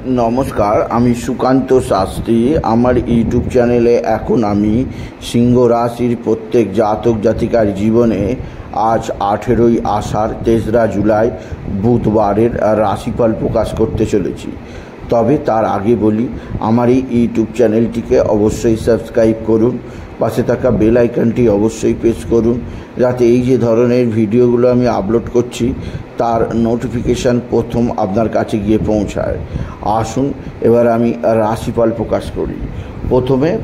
নমস্কার, আমি সুকান্ত শাস্ত্রী। আমার ইউটিউব চ্যানেলে এখন আমি সিংহ রাশির প্রত্যেক জাতক জাতিকার জীবনে আজ 18ই আষাঢ় 3রা জুলাই বুধবারের রাশিফল প্রকাশ করতে চলেছি। তবে তার আগে বলি, আমার এই ইউটিউব চ্যানেলটিকে অবশ্যই সাবস্ক্রাইব করুন, পাশে থাকা বেল আইকনটি অবশ্যই প্রেস করুন, যাতে এই যে ধরনের ভিডিওগুলো আমি আপলোড করছি তার নোটিফিকেশান প্রথম আপনার কাছে গিয়ে পৌঁছায়। আসুন এবার আমি রাশিফল প্রকাশ করি।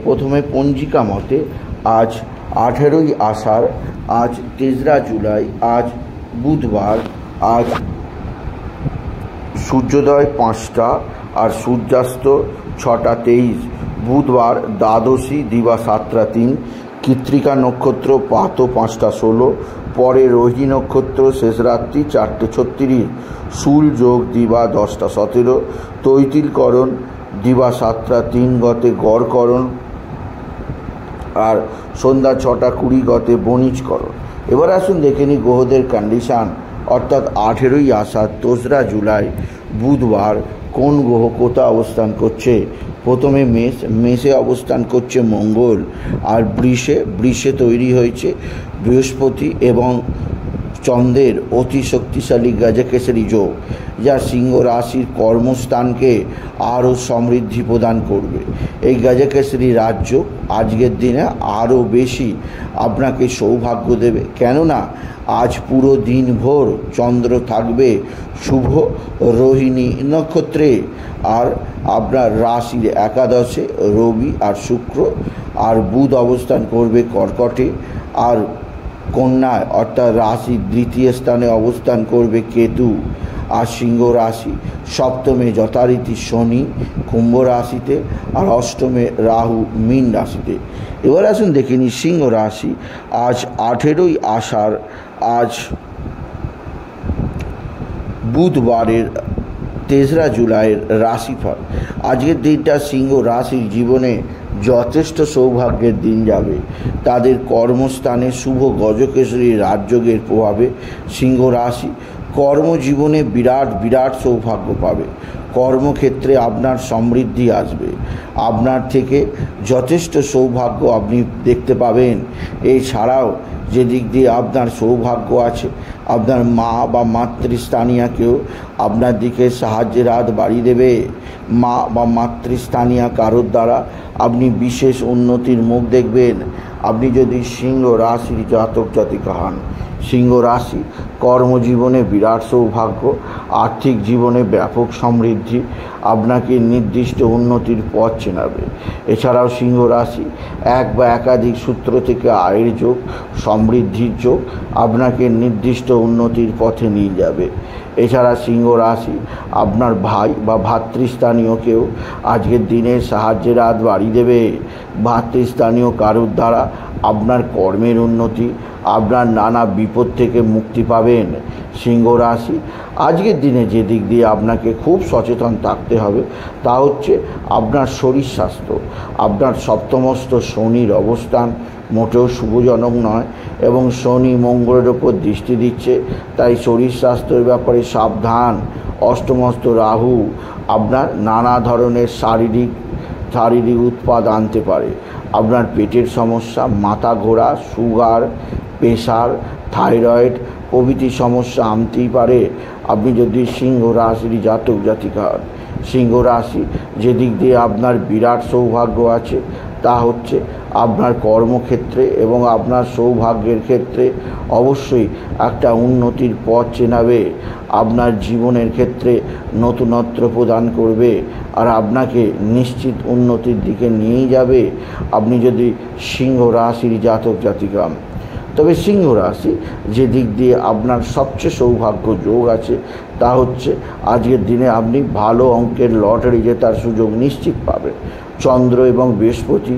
প্রথমে পঞ্জিকা মতে আজ 18ই আষাঢ়, আজ 3রা জুলাই, আজ বুধবার। আজ সূর্যোদয় 5টা আর সূর্যাস্ত 6টা 23। বুধবার দ্বাদশী, দিবা 7টা 3। কৃত্তিকা নক্ষত্র প্রাত 5টা 16, পরে রোহিণী নক্ষত্র শেষ রাত্রি 4টে 36। শূল যোগ দিবা 10টা 17। তৈতিলকরণ দিবা 7টা 3 গতে গড়করণ, আর সন্ধ্যা 6টা 20 গতে বণিজকরণ। এবার আসুন দেখে নিই গ্রহদের কন্ডিশান, অর্থাৎ 18ই আষাঢ় 3রা জুলাই বুধবার কোন গ্রহ কোথায় অবস্থান করছে। প্রথমে মেষে অবস্থান করছে মঙ্গল, আর বৃষে তৈরি হয়েছে বৃহস্পতি এবং চন্দ্রের অতি শক্তিশালী গজকেশরী যোগ, যা সিংহ রাশির কর্মস্থানকে আরও সমৃদ্ধি প্রদান করবে। এই গজকেশরী রাজ্য আজকের দিনে আরও বেশি আপনাকে সৌভাগ্য দেবে, কেননা আজ পুরো দিন ভোর চন্দ্র থাকবে শুভ রোহিণী নক্ষত্রে, আর আপনার রাশির একাদশে রবি আর শুক্র, আর বুধ অবস্থান করবে কর্কটে, আর কন্যায় অর্থাৎ রাশির দ্বিতীয় স্থানে অবস্থান করবে কেতু, আর সিংহ রাশি সপ্তমে যথারীতি শনি কুম্ভ রাশিতে, আর অষ্টমে রাহু মীন রাশিতে। এবার আসুন দেখে নিই সিংহ রাশি আজ 18ই আষাঢ়, আজ বুধবারের 3রা জুলাইয়ের রাশিফল। আজকের দিনটা সিংহ রাশির জীবনে যথেষ্ট সৌভাগ্যের দিন যাবে। তাদের কর্মস্থানে শুভ গজকেশরী রাজযোগের প্রভাবে সিংহ রাশি কর্মজীবনে বিরাট সৌভাগ্য পাবে। কর্মক্ষেত্রে আপনার সমৃদ্ধি আসবে, আপনার থেকে যথেষ্ট সৌভাগ্য আপনি দেখতে পাবেন। এছাড়াও যে দিক দিয়ে আপনার সৌভাগ্য আছে, আপনার মা বা মাতৃস্থানীয় কেউ আপনার দিকে সাহায্যের হাত বাড়িয়ে দেবে। মা বা মাতৃস্থানীয় কারোর দ্বারা আপনি বিশেষ উন্নতির মুখ দেখবেন। আপনি যদি সিংহ রাশির জাতক জাতিকা হন, সিংহ রাশি কর্মজীবনে বিরাট সৌভাগ্য, আর্থিক জীবনে ব্যাপক সমৃদ্ধি আপনাকে নির্দিষ্ট উন্নতির পথ চেনাবে। এছাড়াও সিংহ রাশি এক বা একাধিক সূত্র থেকে আয়ের যোগ, সমৃদ্ধির যোগ আপনাকে নির্দিষ্ট উন্নতির পথে নিয়ে যাবে। এছাড়া সিংহ রাশি আপনার ভাই বা ভাতৃস্থানীয় কেউ আজকের দিনে সাহায্যের হাত বাড়িয়ে দেবে। ভাতৃস্থানীয় কারোর দ্বারা আপনার কর্মের উন্নতি, আপনার নানা বিপদ থেকে মুক্তি পাবেন। সিংহ রাশি আজকের দিনে যে দিক দিয়ে আপনাকে খুব সচেতন থাকতে হবে তা হচ্ছে আপনার শরীর স্বাস্থ্য। আপনার সপ্তমস্ত শনির অবস্থান মোটেও শুভজনক নয়, এবং শনি মঙ্গলের ওপর দৃষ্টি দিচ্ছে, তাই শরীর স্বাস্থ্যের ব্যাপারে সাবধান। অষ্টমস্ত রাহু আপনার নানা ধরনের শারীরিক উৎপাদ আনতে পারে। আপনার পেটের সমস্যা, মাথা ঘোরা, সুগার, প্রেশার, থাইরয়েড প্রভৃতি সমস্যা আনতেই পারে আপনি যদি সিংহ রাশির জাতক জাতিকা হন। সিংহ রাশি যে দিক দিয়ে আপনার বিরাট সৌভাগ্য আছে তা হচ্ছে আপনার কর্মক্ষেত্রে এবং আপনার সৌভাগ্যের ক্ষেত্রে অবশ্যই একটা উন্নতির পথ চেনাবে। আপনার জীবনের ক্ষেত্রে নতুনত্ব প্রদান করবে, আর আপনাকে নিশ্চিত উন্নতির দিকে নিয়েই যাবে আপনি যদি সিংহ রাশির জাতক জাতিকা। তবে সিংহ রাশি যে দিক দিয়ে আপনার সবচেয়ে সৌভাগ্য যোগ আছে তা হচ্ছে আজকের দিনে আপনি ভালো অঙ্কের লটারি জেতার সুযোগ নিশ্চিত পাবেন। চন্দ্র এবং বৃহস্পতি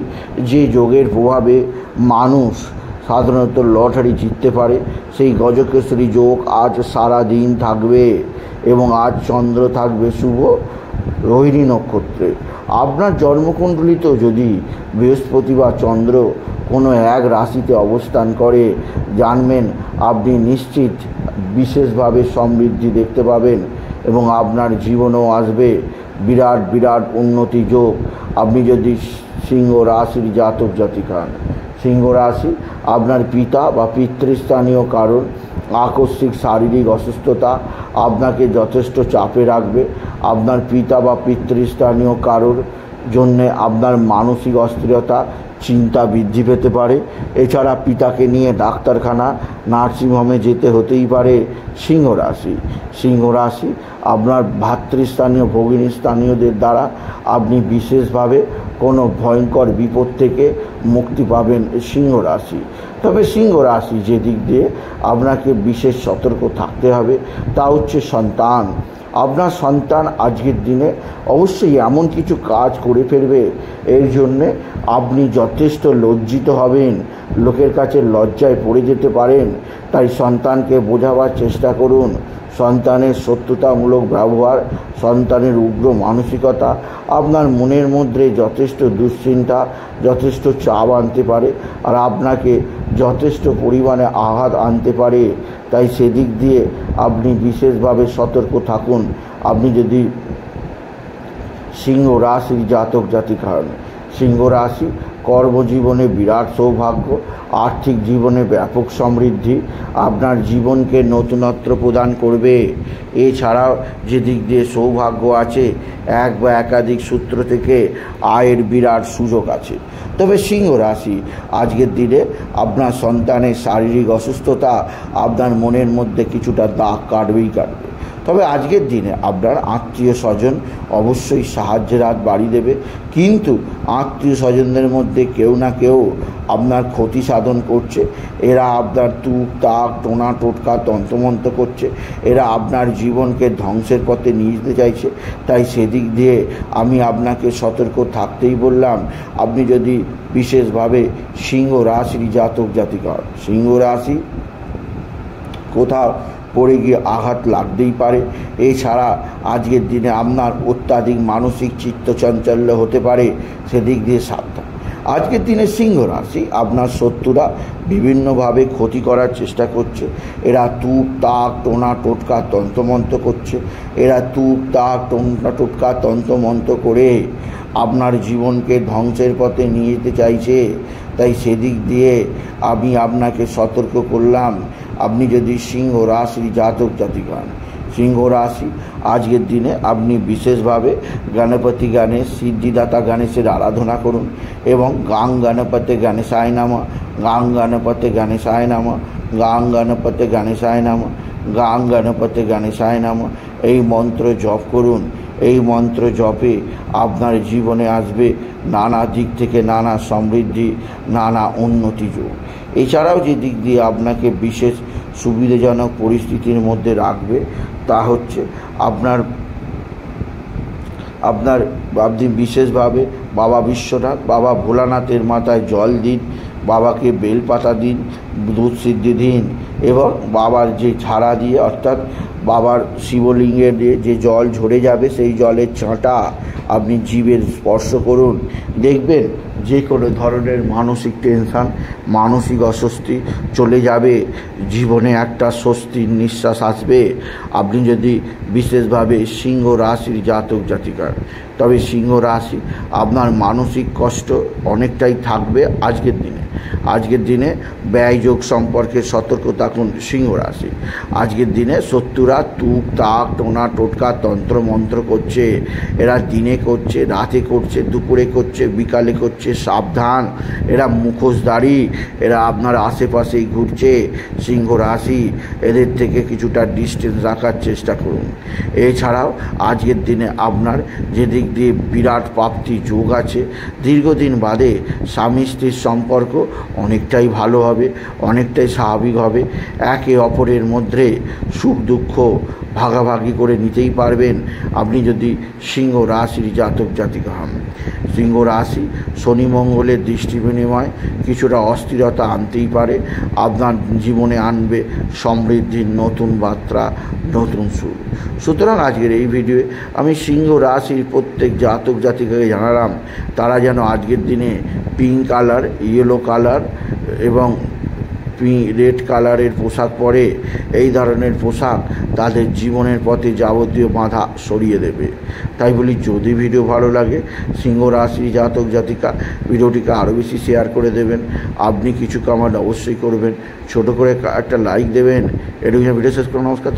যে যোগের প্রভাবে মানুষ সাধারণত লটারি জিততে পারে, সেই গজকেশরী যোগ আজ সারা দিন থাকবে, এবং আজ চন্দ্র থাকবে শুভ রোহিণী নক্ষত্রে। আপনার জন্মকুণ্ডলিতেও যদি বৃহস্পতি বা চন্দ্র কোনো এক রাশিতে অবস্থান করে, জানবেন আপনি নিশ্চিত বিশেষভাবে সমৃদ্ধি দেখতে পাবেন, এবং আপনার জীবনেও আসবে বিরাট বিরাট উন্নতি যোগ। আপনি যদি সিংহ রাশির জাতক জাতিকা হন, সিংহ রাশি আপনার পিতা বা পিতৃস্থানীয় কারণ আকস্মিক শারীরিক অসুস্থতা আপনাকে যথেষ্ট চাপে রাখবে। আপনার পিতা বা পিতৃস্থানীয় কারোর জন্যে আপনার মানসিক অস্থিরতা চিন্তা বৃদ্ধি পেতে পারে। এছাড়া পিতাকে নিয়ে ডাক্তারখানা নার্সিংহোমে যেতে হতেই পারে। সিংহ রাশি, সিংহ রাশি আপনার ভাতৃস্থানীয় ভগিনী স্থানীয়দের দ্বারা আপনি বিশেষভাবে কোনো ভয়ঙ্কর বিপদ থেকে মুক্তি পাবেন সিংহ রাশি। তবে সিংহ রাশি যে দিক দিয়ে আপনাকে বিশেষ সতর্ক থাকতে হবে তা হচ্ছে সন্তান। আপনার সন্তান আজকের দিনে অবশ্যই এমন কিছু কাজ করে ফেলবে, এর জন্যে আপনি যথেষ্ট লজ্জিত হবেন, লোকের কাছে লজ্জায় পড়ে যেতে পারেন। তাই সন্তানকে বোঝাবার চেষ্টা করুন। সন্তানের শত্রুতামূলক ব্যবহার, সন্তানের উগ্র মানসিকতা আপনার মনের মধ্যে যথেষ্ট দুশ্চিন্তা, যথেষ্ট চাপ আনতে পারে আর আপনাকে যথেষ্ট পরিমাণে আঘাত আনতে পারে। তাই সেদিক দিয়ে আপনি বিশেষভাবে সতর্ক থাকুন। আপনি যদি সিংহ রাশির জাতক জাতিকা হন, সিংহ রাশি কর্মজীবনে বিরাট সৌভাগ্য, আর্থিক জীবনে ব্যাপক সমৃদ্ধি আপনার জীবনকে নতুনত্ব প্রদান করবে। এছাড়াও যে দিক দিয়ে সৌভাগ্য আছে, এক বা একাধিক সূত্র থেকে আয়ের বিরাট সুযোগ আছে। তবে সিংহ রাশি আজকের দিনে আপনার সন্তানের শারীরিক অসুস্থতা আপনার মনের মধ্যে কিছুটা দাগ কাটবেই কাটবে। তবে আজকের দিনে আপনার আত্মীয় স্বজন অবশ্যই সাহায্যের হাত বাড়িয়ে দেবে, কিন্তু আত্মীয় স্বজনদের মধ্যে কেউ না কেউ আপনার ক্ষতি সাধন করছে। এরা আপনার তুক তাক টোনা টোটকা তন্ত্রমন্ত্র করছে, এরা আপনার জীবনকে ধ্বংসের পথে নিয়ে যেতে চাইছে। তাই সেদিক দিয়ে আমি আপনাকে সতর্ক থাকতেই বললাম। আপনি যদি বিশেষভাবে সিংহ রাশির জাতক জাতিকা, সিংহ রাশি কোথাও পড়ে গিয়ে আঘাত লাগতেই পারে। এছাড়া আজকের দিনে আপনার অত্যাধিক মানসিক চিত্তচাঞ্চল্য হতে পারে, সেদিক দিয়ে সাবধান। আজকের দিনে সিংহ রাশি আপনার শত্রুরা বিভিন্নভাবে ক্ষতি করার চেষ্টা করছে। এরা তুক তাক টোনা টোটকা তন্ত্রমন্ত্র করছে, এরা তুক তাক টোনা টোটকা তন্ত্রমন্ত্র করে আপনার জীবনকে ধ্বংসের পথে নিয়ে যেতে চাইছে। তাই সেদিক দিয়ে আমি আপনাকে সতর্ক করলাম। আপনি যদি সিংহ রাশির জাতক জাতিকা হন, সিংহ রাশি আজকের দিনে আপনি বিশেষভাবে গণপতি গণেশ সিদ্ধিদাতা গণেশের আরাধনা করুন এবং গাং গণপতি গণেশায় নমঃ, গাং গণপতি গণেশায় নমঃ, গাং গণপতি গণেশায় নমঃ, গাং গণপতি গণেশায় নমঃ এই মন্ত্র জপ করুন। এই মন্ত্র জপে আপনার জীবনে আসবে নানা দিক থেকে নানা সমৃদ্ধি, নানা উন্নতি যোগ। এছাড়াও যে দিক দিয়ে আপনাকে বিশেষ সুবিধাজনক পরিস্থিতির মধ্যে রাখবে তা হচ্ছে আপনি বিশেষভাবে বাবা বিশ্বনাথ, বাবা ভোলানাথের মাথায় জল দিন, বাবাকে বেলপাতা দিন, দুধ সিদ্ধি দিন এবং বাবার যে ঝাড়া দিয়ে অর্থাৎ বাবার শিবলিঙ্গের দিয়ে যে জল ঝরে যাবে সেই জলের ছাঁটা আপনি জীবের স্পর্শ করুন। দেখবেন যে কোনো ধরনের মানসিক টেনশান, মানসিক অস্বস্তি চলে যাবে, জীবনে একটা স্বস্তির নিঃশ্বাস আসবে। আপনি যদি বিশেষভাবে সিংহ রাশির জাতক জাতিকা, তবে সিংহ রাশি আপনার মানসিক কষ্ট অনেকটাই থাকবে আজকের দিনে। আজকের দিনে ব্যয়যোগ সম্পর্কে সতর্ক থাকুন সিংহ রাশি। আজকের দিনে শত্রুরা তুক তাক টোনা টোটকা তন্ত্র মন্ত্র করছে, এরা দিনে করছে, রাতে করছে, দুপুরে করছে, বিকালে করছে, সাবধান। এরা মুখোশধারী, এরা আপনার আশেপাশেই ঘুরছে। সিংহ রাশি এদের থেকে কিছুটা ডিস্টেন্স রাখার চেষ্টা করুন। এছাড়াও আজকের দিনে আপনার যে দিক দিয়ে বিরাট প্রাপ্তি যোগ আছে, দীর্ঘদিন বাদে স্বামী স্ত্রীর সম্পর্ক অনেকটাই ভালো হবে, অনেকটাই স্বাভাবিক হবে। একে অপরের মধ্যে সুখ দুঃখ ভাগাভাগি করে নিতেই পারবেন আপনি যদি সিংহ রাশির জাতক জাতিকা হন। সিংহ রাশি শনি মঙ্গলের দৃষ্টি বিনিময় কিছুটা অস্থিরতা আনতেই পারে, আপনার জীবনে আনবে সমৃদ্ধির নতুন বার্তা, নতুন সুর। সুতরাং আজকের এই ভিডিওয়ে আমি সিংহ রাশির প্রত্যেক জাতক জাতিকাকে জানালাম তারা যেন আজকের দিনে পিঙ্ক কালার, ইয়েলো কালার এবং রেড কালারের পোশাক পরে এই ধরনের পোশাক তাদের জীবনের পথে যাবতীয় বাধা সরিয়ে দেবে। তাই বলি, যদি ভিডিও ভালো লাগে সিংহ রাশি জাতক জাতিকা, ভিডিওটিকে আরও বেশি শেয়ার করে দেবেন। আপনি কিছু কমেন্ট অবশ্যই করবেন, ছোট করে একটা লাইক দেবেন। এটুকু ভিডিও শেষ করে নমস্কার।